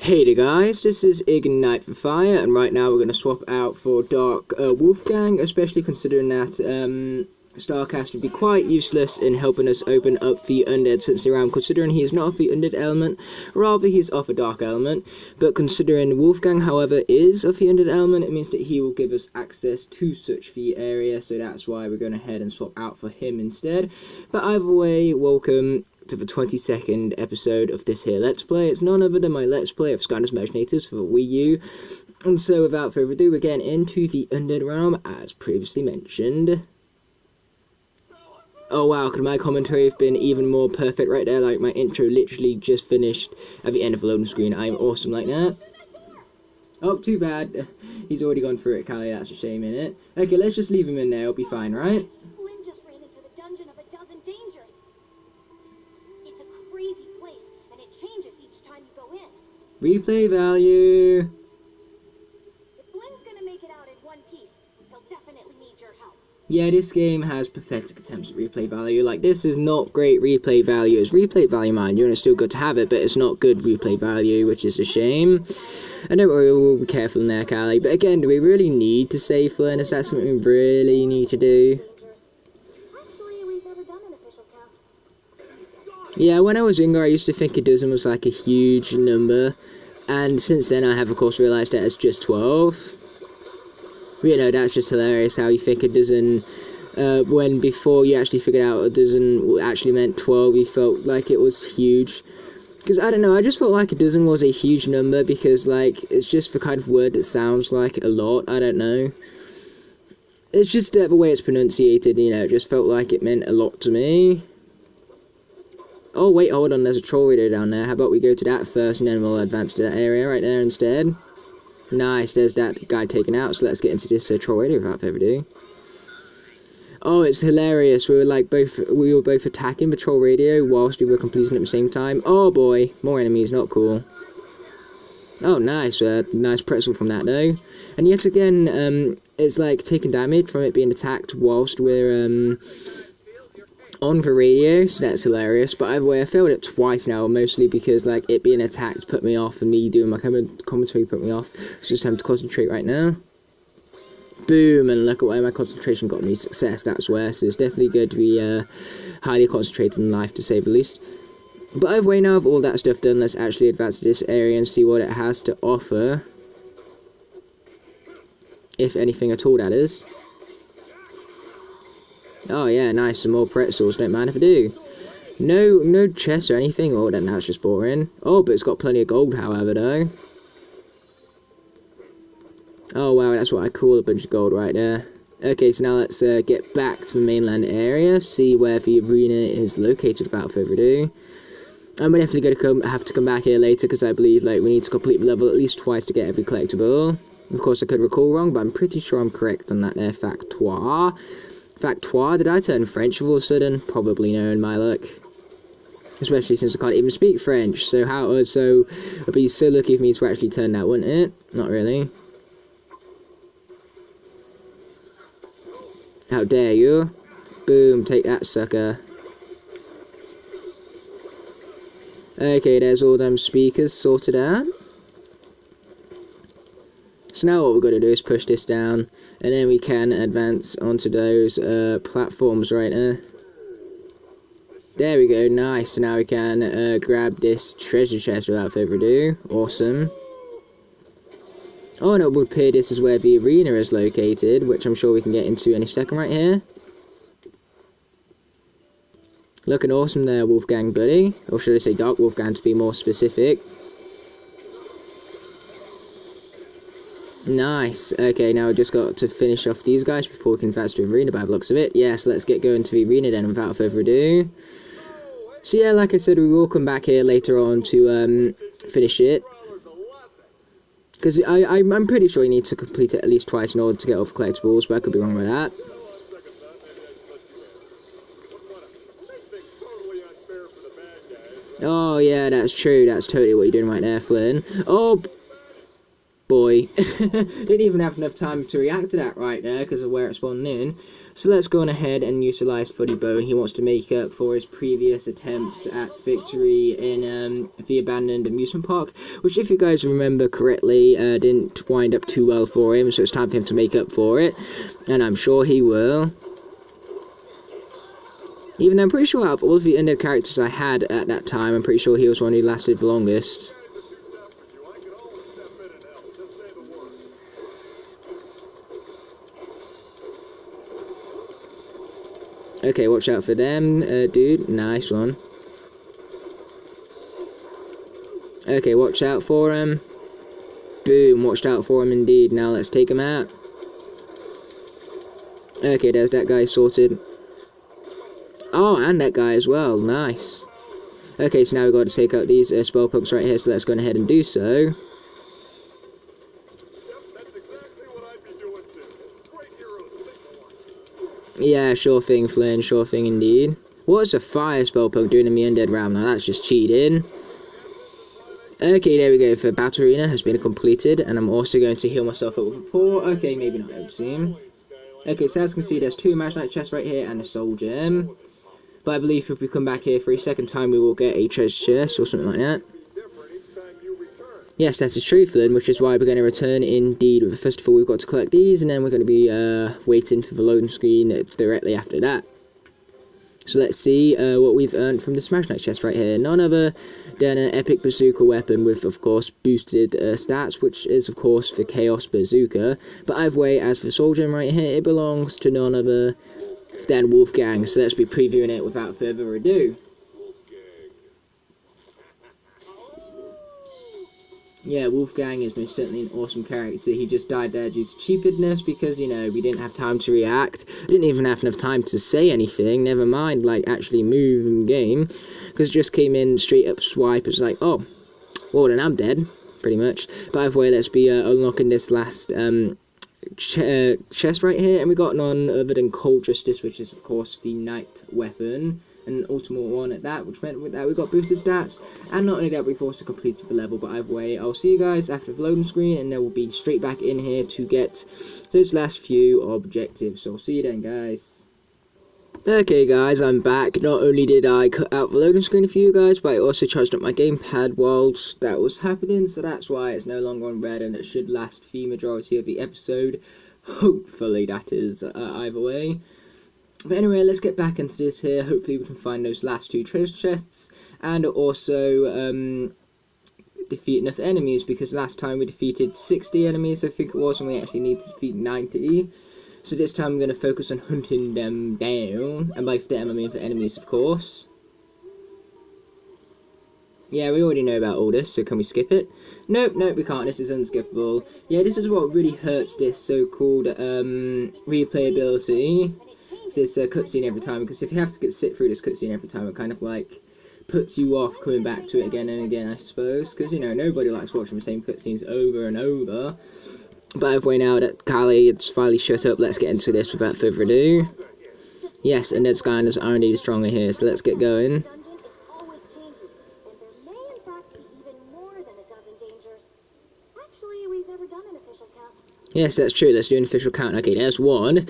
Hey there guys, this is Ignite for Fire, and right now we're going to swap out for Dark Wolfgang, especially considering that Starcast would be quite useless in helping us open up the Undead Sensei round, considering he is not of the Undead element, rather he's of a Dark element. But considering Wolfgang, however, is of the Undead element, it means that he will give us access to such the area, so that's why we're going ahead and swap out for him instead. But either way, welcome to the 22nd episode of this here Let's Play. It's none other than my Let's Play of Skylanders Imaginators for the Wii U. And so without further ado, we're getting into the Undead realm as previously mentioned. Oh wow, could my commentary have been even more perfect right there? Like my intro literally just finished at the end of the loading screen. I'm awesome like that. Oh, too bad. He's already gone through it, Callie. That's a shame, innit? Okay, let's just leave him in there. It'll be fine, right? Replay value. If Blaine's gonna make it out in one piece, he'll definitely need your help. Yeah, this game has pathetic attempts at replay value. Like, this is not great replay value. It's replay value, mind you, and it's still good to have it, but it's not good replay value, which is a shame. And don't worry, we'll be careful in there, Callie. But again, do we really need to save Flynn? Is that something we really need to do? Actually, we've never done an official count. Yeah, when I was younger, I used to think a dozen was like a huge number. And since then, I have, of course, realised that it's just 12. You know, that's just hilarious how you think a dozen, when before you actually figured out a dozen actually meant 12, you felt like it was huge. Because, I don't know, I just felt like a dozen was a huge number because, like, it's just the kind of word that sounds like a lot, I don't know. It's just the way it's pronunciated, you know, it just felt like it meant a lot to me. Oh, wait, hold on, there's a troll radio down there. How about we go to that first, and then we'll advance to that area right there instead. Nice, there's that guy taken out, so let's get into this troll radio without further ado. Oh, it's hilarious. We were both attacking the troll radio whilst we were completing at the same time. Oh boy, more enemies, not cool. Oh, nice, nice pretzel from that though. And yet again, it's like taking damage from it being attacked whilst we're on the radio, so that's hilarious. But either way, I failed it twice now, mostly because like it being attacked put me off, and me doing my commentary put me off. So just time to concentrate right now. Boom, and look at where my concentration got me success, that's where. So it's definitely good to be highly concentrated in life, to say the least. But either way, now with all that stuff done, let's actually advance to this area and see what it has to offer. If anything at all, that is. Oh yeah, nice, some more pretzels, don't mind if I do. No chests or anything. Oh, then that's just boring. Oh, but it's got plenty of gold, however, though. Oh wow, that's what I call a bunch of gold right there. Okay, so now let's get back to the mainland area, see where the arena is located without further ado. I'm definitely going to have to come back here later, because I believe like we need to complete the level at least twice to get every collectible. Of course, I could recall wrong, but I'm pretty sure I'm correct on that there factoire. Factoire? Did I turn French all of a sudden? Probably no, in my luck. Especially since I can't even speak French. So so it'd be so lucky for me to actually turn that, wouldn't it? Not really. How dare you? Boom, take that, sucker. Okay, there's all them speakers sorted out. So now what we're going to do is push this down, and then we can advance onto those platforms right there. There we go, nice. So now we can grab this treasure chest without further ado. Awesome. Oh, and it would appear this is where the arena is located, which I'm sure we can get into any second right here. Looking awesome there, Wolfgang buddy. Or should I say Dark Wolfgang to be more specific. Nice. Okay, now we just got to finish off these guys before we can advance to the arena by the looks of it. Yes, let's get going to the arena then without further ado. So yeah, like I said, we will come back here later on to finish it. Because I'm pretty sure you need to complete it at least twice in order to get all the collectibles, but I could be wrong with that. Oh yeah, that's true. That's totally what you're doing right there, Flynn. Oh boy. Didn't even have enough time to react to that right there because of where it spawned in. So let's go on ahead and utilize Funny Bone. He wants to make up for his previous attempts at victory in the abandoned amusement park, which, if you guys remember correctly, didn't wind up too well for him, so it's time for him to make up for it, and I'm sure he will. Even though I'm pretty sure out of all of the undead characters I had at that time, I'm pretty sure he was one who lasted the longest. Okay, watch out for them, dude. Nice one. Okay, watch out for him. Boom, watched out for him indeed. Now let's take him out. Okay, there's that guy sorted. Oh, and that guy as well. Nice. Okay, so now we've got to take out these spell punks right here, so let's go ahead and do so. Yeah, sure thing, Flynn, sure thing indeed. What's a fire spell punk doing in the undead realm? Now that's just cheating. Okay, there we go. The battle arena has been completed, and I'm also going to heal myself up with a paw. Okay, maybe not, it would seem. Okay, so as you can see, there's 2 Imaginate chests right here and a soul gem. But I believe if we come back here for a second time, we will get a treasure chest or something like that. Yes, that is true, Flynn, which is why we're going to return indeed. First of all, we've got to collect these, and then we're going to be waiting for the loading screen directly after that. So let's see what we've earned from the Smash Knight chest right here. None other than an epic bazooka weapon with, of course, boosted stats, which is, of course, the Chaos Bazooka. But either way, as for Soul Gem right here, it belongs to none other than Wolfgang. So let's be previewing it without further ado. Yeah, Wolfgang is most certainly an awesome character. He just died there due to stupidness because, you know, we didn't have time to react. Didn't even have enough time to say anything, never mind, like, actually move in game. Because it just came in, straight up swipe, it's like, oh, well then I'm dead, pretty much. But either way, let's be unlocking this last chest right here. And we got none other than Cold Justice, which is, of course, the Knight weapon. An ultimate one at that, which meant that we got boosted stats, and not only that, we've also completed the level. But either way, I'll see you guys after the loading screen, and then we'll be straight back in here to get those last few objectives. So I'll see you then, guys. Okay guys, I'm back. Not only did I cut out the loading screen for you guys, but I also charged up my gamepad whilst that was happening, so that's why it's no longer on red, and it should last the majority of the episode. Hopefully, that is, either way. But anyway, let's get back into this here. Hopefully we can find those last 2 treasure chests, and also defeat enough enemies, because last time we defeated 60 enemies, I think it was, and we actually need to defeat 90. So this time I'm going to focus on hunting them down, and by them I mean for enemies, of course. Yeah, we already know about all this, so can we skip it? Nope, we can't. This is unskippable. Yeah, this is what really hurts this so-called replayability. This cutscene every time, because if you have to sit through this cutscene every time, it kind of like puts you off coming back to it again and again, I suppose, because, you know, nobody likes watching the same cutscenes over and over. But either way, now that Callie it's finally shut up, let's get into this without further ado. Yes, and Skylanders are indeed stronger here, so let's get going. Yes, that's true. Let's do an official count. Okay, there's 1.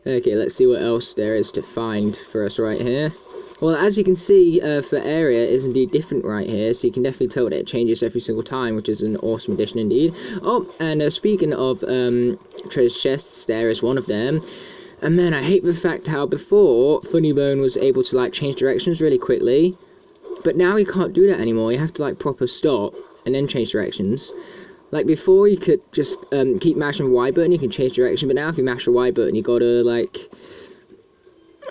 Okay, let's see what else there is to find for us right here. Well, as you can see, the area is indeed different right here, so you can definitely tell that it changes every single time, which is an awesome addition indeed. Oh, and speaking of treasure chests, there is one of them. And man, I hate the fact how before, Funny Bone was able to, like, change directions really quickly, but now he can't do that anymore. You have to, like, proper stop and then change directions. Like, before, you could just keep mashing the Y button, you can change direction, but now if you mash the Y button, you gotta, like,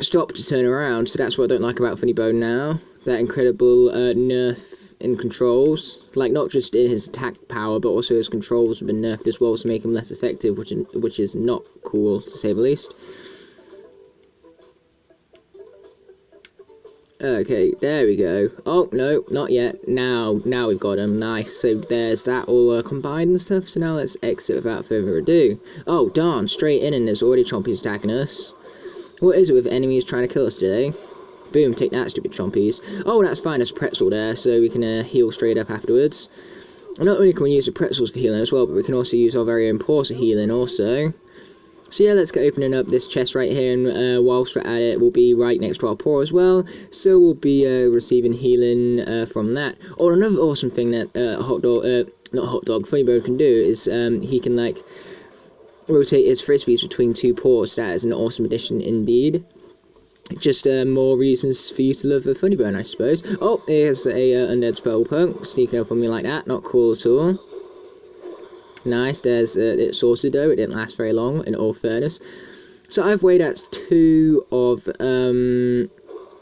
stop to turn around. So that's what I don't like about Funny Bone now. That incredible nerf in controls. Like, not just in his attack power, but also his controls have been nerfed as well to make him less effective, which is not cool, to say the least. Okay, there we go. Oh, no, not yet. Now we've got him. Nice. So there's that all combined and stuff. So now let's exit without further ado. Oh, darn, straight in and there's already chompies attacking us. What is it with enemies trying to kill us today? Boom, take that, stupid chompies. Oh, that's fine, there's a pretzel there, so we can heal straight up afterwards. And not only can we use the pretzels for healing as well, but we can also use our very own paws for healing also. So yeah, let's get opening up this chest right here, and whilst we're at it, we'll be right next to our paw as well, so we'll be receiving healing from that. Or another awesome thing that Funny Bone can do is he can like rotate his frisbees between two paws. That is an awesome addition indeed. Just more reasons for you to love a Funny Bone, I suppose. Oh, here's a undead Spellpunk sneaking up on me like that. Not cool at all. Nice, there's it's sorted though, it didn't last very long, in all fairness. So I've weighed out 2 of,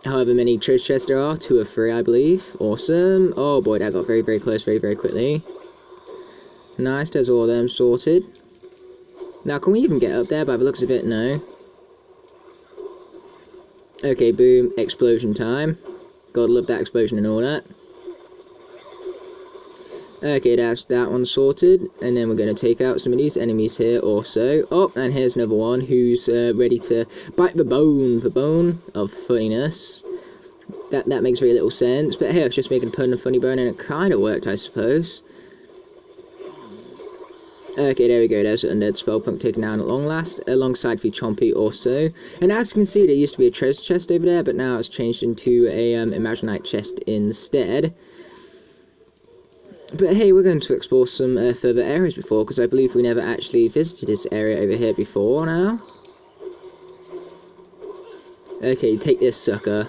however many treasure chests there are, 2 or 3 I believe. Awesome. Oh boy, that got very, very close very, very quickly. Nice, there's all of them sorted. Now, can we even get up there? By the looks of it, no. Okay, boom, explosion time. Gotta love that explosion and all that. Okay, that's that one sorted, and then we're going to take out some of these enemies here also. Oh, and here's another one who's ready to bite the bone of funniness. That makes very little sense, but hey, I was just making a pun of Funny Bone, and it kind of worked, I suppose. Okay, there we go, there's an undead Spellpunk taken down at long last, alongside the Chompy also. And as you can see, there used to be a treasure chest over there, but now it's changed into a Imaginate chest instead. But hey, we're going to explore some further areas before, because I believe we never actually visited this area over here before now. Okay, take this, sucker.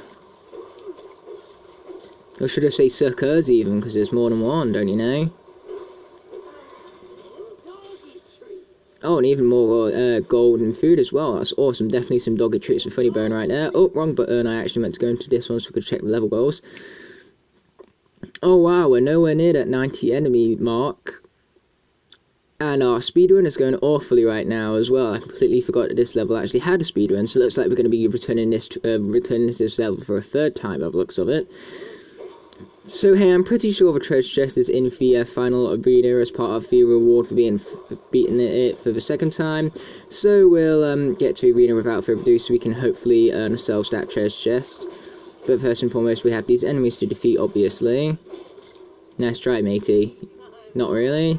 Or should I say suckers even, because there's more than one, don't you know? Oh, and even more gold and food as well. That's awesome. Definitely some doggy treats for Funny Bone right there. Oh, wrong button. I actually meant to go into this one so we could check the level goals. Oh wow, we're nowhere near that 90 enemy mark. And our speedrun is going awfully right now as well. I completely forgot that this level actually had a speedrun, so it looks like we're going to be returning to this level for a 3rd time by the looks of it. So hey, I'm pretty sure the treasure chest is in the final arena as part of the reward for being beaten it for the 2nd time. So we'll get to arena without further ado, so we can hopefully earn ourselves that treasure chest. But first and foremost, we have these enemies to defeat, obviously. Nice try, matey. Not really.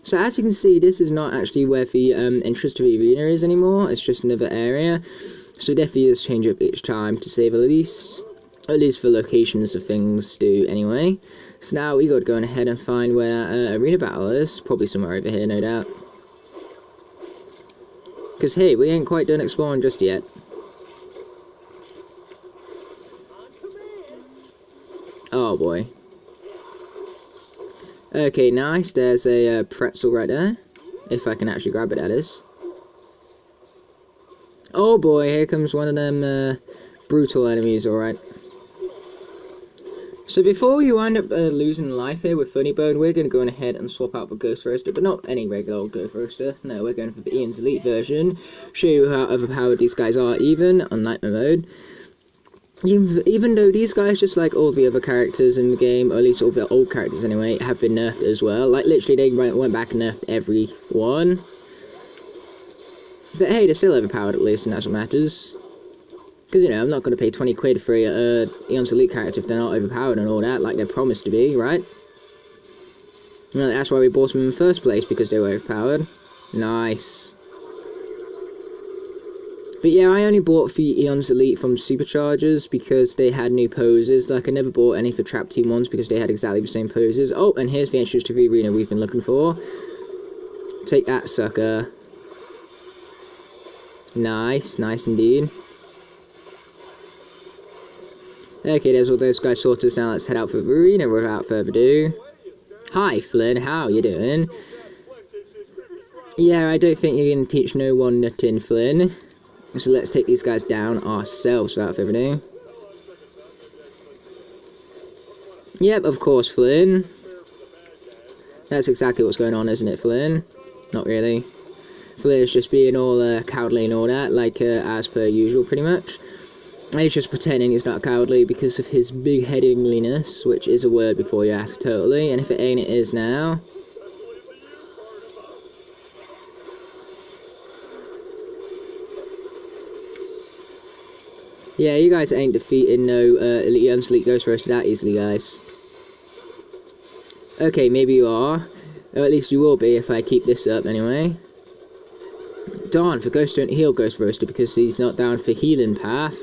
So as you can see, this is not actually where the entrance to the arena is anymore. It's just another area. So definitely does change up each time, to say the least. At least the locations of things do, anyway. So now we got to go ahead and find where that arena battle is. Probably somewhere over here, no doubt. Because hey, we ain't quite done exploring just yet. Oh boy. Okay, nice. There's a pretzel right there. If I can actually grab it, that is. Oh boy, here comes one of them brutal enemies, alright. So before you wind up losing life here with Funny Bone, we're going to go ahead and swap out the Ghost Roaster, but not any regular old Ghost Roaster. No, we're going for the Ian's Elite version. Show you how overpowered these guys are even on Nightmare mode. Even though these guys, just like all the other characters in the game, or at least all the old characters anyway, have been nerfed as well. Like, literally, they went back and nerfed every one. But hey, they're still overpowered at least, and that's what matters. Because, you know, I'm not going to pay 20 quid for a Eon's Elite character if they're not overpowered and all that, like they're promised to be, right? You know, that's why we bought them in the first place, because they were overpowered. Nice. But yeah, I only bought the Eon's Elite from Superchargers because they had new poses. Like, I never bought any for Trap Team ones because they had exactly the same poses. Oh, and here's the entrance to the arena we've been looking for. Take that, sucker. Nice, nice indeed. Okay, there's all those guys sorted. Now let's head out for the arena without further ado. Hi, Flynn, how you doing? Yeah, I don't think you're going to teach no one nothing, Flynn. So let's take these guys down ourselves without further ado. Yep, of course, Flynn. That's exactly what's going on, isn't it, Flynn? Not really. Flynn's just being all cowardly and all that, like as per usual, pretty much. And he's just pretending he's not cowardly because of his big-headedliness, which is a word before you ask, totally. And if it ain't, it is now. Yeah, you guys ain't defeating no Elite Ghost Roaster that easily, guys. Okay, maybe you are. Or at least you will be if I keep this up, anyway. darn, for Ghost don't heal Ghost Roaster because he's not down for healing path.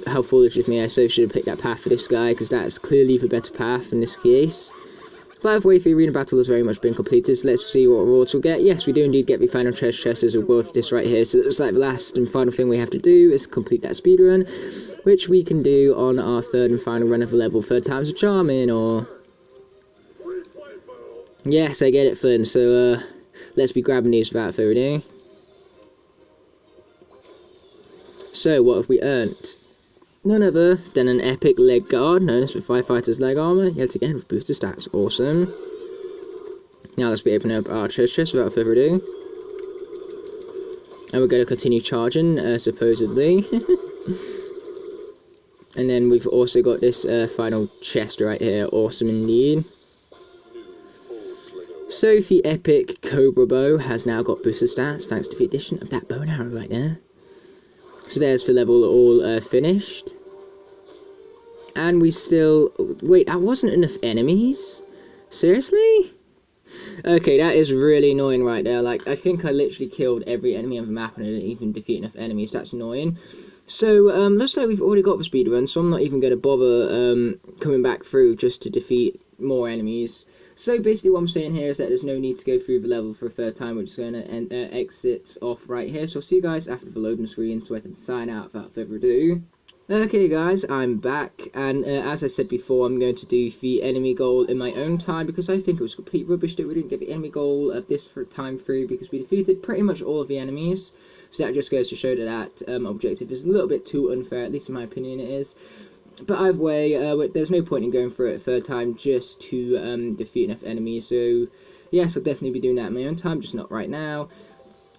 How foolish of me, I so should have picked that path for this guy, because that's clearly the better path in this case. But either way, the arena battle has very much been completed, so let's see what rewards we'll get. Yes, we do indeed get the final treasure chest as a reward for this right here, so it's like the last and final thing we have to do is complete that speedrun, which we can do on our third and final run of the level, third time's a charming, or... Yes, I get it, Flynn, so let's be grabbing these without further ado. So, what have we earned? None other than an epic leg guard, known as the Firefighter's leg armor, yet again with boosted stats. Awesome. Now let's be opening up our treasure chest without further ado. And we're going to continue charging, supposedly. And then we've also got this final chest right here. Awesome indeed. So the epic Cobra Bow has now got boosted stats, thanks to the addition of that bow and arrow right there. So there's the level all finished. And we still... Wait, that wasn't enough enemies? Seriously? Okay, that is really annoying right there. Like, I think I literally killed every enemy on the map and I didn't even defeat enough enemies. That's annoying. So, looks like we've already got the speedrun, so I'm not even going to bother coming back through just to defeat more enemies. So basically what I'm saying here is that there's no need to go through the level for a third time. We're just going to exit off right here. So I'll see you guys after the loading screen so I can sign out without further ado. Okay guys, I'm back, and as I said before, I'm going to do the enemy goal in my own time because I think it was complete rubbish that we didn't get the enemy goal of this time through because we defeated pretty much all of the enemies. So that just goes to show that that objective is a little bit too unfair, at least in my opinion it is. But either way, there's no point in going through it a third time just to defeat enough enemies. So yes, I'll definitely be doing that in my own time, just not right now.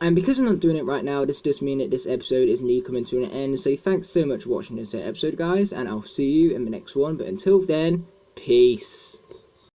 And because I'm not doing it right now, this does mean that this episode is indeed coming to an end. So thanks so much for watching this episode, guys, and I'll see you in the next one. But until then, peace.